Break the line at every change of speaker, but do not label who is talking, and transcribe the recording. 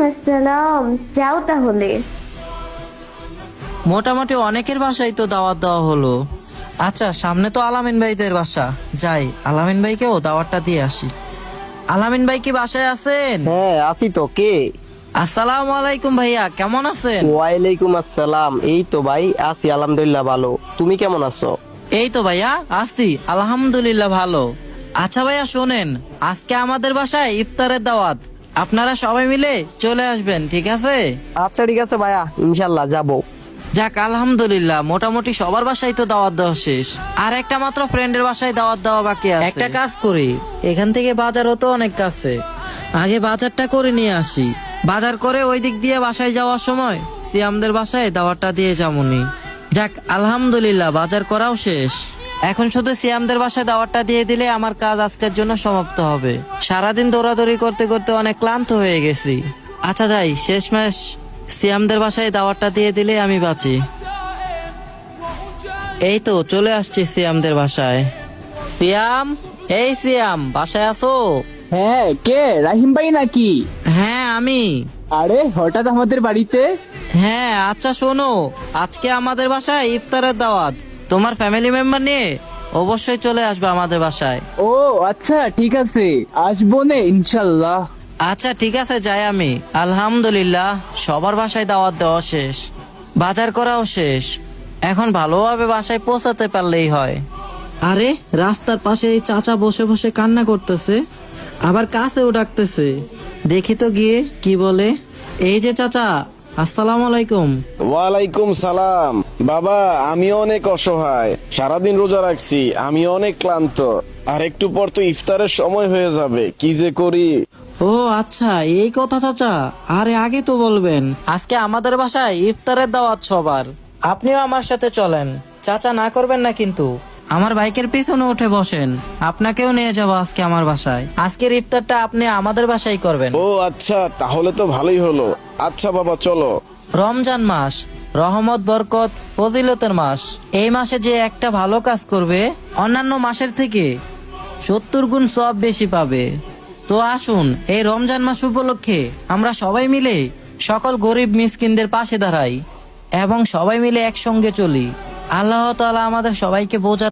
আসসালাম। যাও তাহলে।
মোটামুটি অনেকের বাসায় তো দাওয়াত দেওয়া হলো। আচ্ছা, সামনে তো আলামিন ভাইদের বাসা, যাই আলামিন ভাইকেও দাওয়াতটা দিয়ে আসি। আলামিন ভাই কি বাসায় আছেন?
হ্যাঁ আছি তো। কে?
আসসালামু আলাইকুম ভাইয়া, কেমন আছেন?
ওয়ালাইকুম আসসালাম। এই তো ভাই আছি, আলহামদুলিল্লাহ ভালো। তুমি কেমন আছো?
এই তো ভাইয়া আছি, আলহামদুলিল্লাহ ভালো। আচ্ছা ভাইয়া শোনেন, আজকে আমাদের বাসায় ইফতারের দাওয়াত, আপনারা সবাই মিলে চলে আসবেন, ঠিক আছে?
আচ্ছা ঠিক আছে ভাইয়া, ইনশাল্লাহ যাবো।
যাক আলহামদুলিল্লাহ, মোটামুটি সবার বাসায় তো দাওয়াত দেওয়া শেষ। আর একটা মাত্র ফ্রেন্ডের বাসায় দাওয়াত দেওয়া বাকি আছে। একটা কাজ করি, এখান থেকে বাজারও তো অনেক কাছে, আগে বাজারটা করে নিয়ে আসি। বাজার করে ওই দিক দিয়ে বাসায় যাওয়ার সময় সিয়ামদের বাসায় দাওয়াতটা দিয়ে যামুনি। যাক আলহামদুলিল্লাহ, বাজার করাও শেষ। এখন শুধু সিয়ামদের বাসায় দাওয়াতটা দিয়ে দিলে আমার কাজ আজকের জন্য সমাপ্ত হবে। সারাদিন দৌড়াদৌড়ি করতে করতে অনেক ক্লান্ত হয়ে গেছি। আচ্ছা যাই, শেষমেশ সিয়ামদের বাসায় দাওয়াতটা দিয়ে দিলে আমি বাঁচি। এই তো চলে আসছি সিয়ামদের বাসায়। সিয়াম, এই সিয়াম, বাসায় আছো?
হ্যাঁ, কে? রাহিম ভাই নাকি?
হ্যাঁ আমি।
আরে হঠাৎ আমাদের বাড়িতে?
হ্যাঁ আচ্ছা শোনো, আজকে আমাদের বাসায় ইফতারের দাওয়াত, তোমার ফ্যামিলি মেম্বার নিয়ে অবশ্যই চলে আসবে আমাদের বাসায়।
ও আচ্ছা, ঠিক আছে, আসবো নে ইনশাল্লাহ।
আচ্ছা ঠিক আছে, যাই আমি। আলহামদুলিল্লাহ, সবার বাসায় দাওয়াত দেওয়া শেষ, বাজার করাও শেষ। এখন ভালোভাবে বাসায় পৌঁছাতে পারলেই হয়। আরে রাস্তার পাশে এই চাচা বসে বসে কান্না করতেছে, আবার কাছেও ডাকতেছে। দেখি তো গিয়ে কি বলে। এই যে চাচা, আসসালামু আলাইকুম।
ওয়ালাইকুম সালাম। বাবা, আমি অনেক অসহায়, সারাদিন রোজা রাখছি, আমি অনেক ক্লান্ত। আর একটু পর তো ইফতারের সময় হয়ে যাবে, কি যে করি।
ও আচ্ছা, এই কথা চাচা, আরে আগে তো বলবেন। আজকে আমাদের বাসায় ইফতারের দাওয়াত সবার, আপনিও আমার সাথে চলেন। চাচা না করবেন না কিন্তু। আমার বাইকের পিছনে উঠে বসেন, আপনাকেও নিয়ে যাবো আজকে আমার বাসায়। আজকের ইফতারটা আপনি আমাদের বাসায় করবেন।
ও আচ্ছা, তাহলে তো ভালোই হলো। আচ্ছা বাবা চলো।
রমজান মাস রহমত, বরকত, ফজিলতের মাস। এই মাসে যে একটা ভালো কাজ করবে, অন্যান্য মাসের থেকে 70 গুণ সওয়াব বেশি পাবে। তো আসুন, এই রমজান মাস উপলক্ষে আমরা সবাই মিলে সকল গরিব মিসকিনদের পাশে দাঁড়াই এবং সবাই মিলে একসঙ্গে চলি। আল্লাহ তাআলা আমাদের সবাইকে বোঝা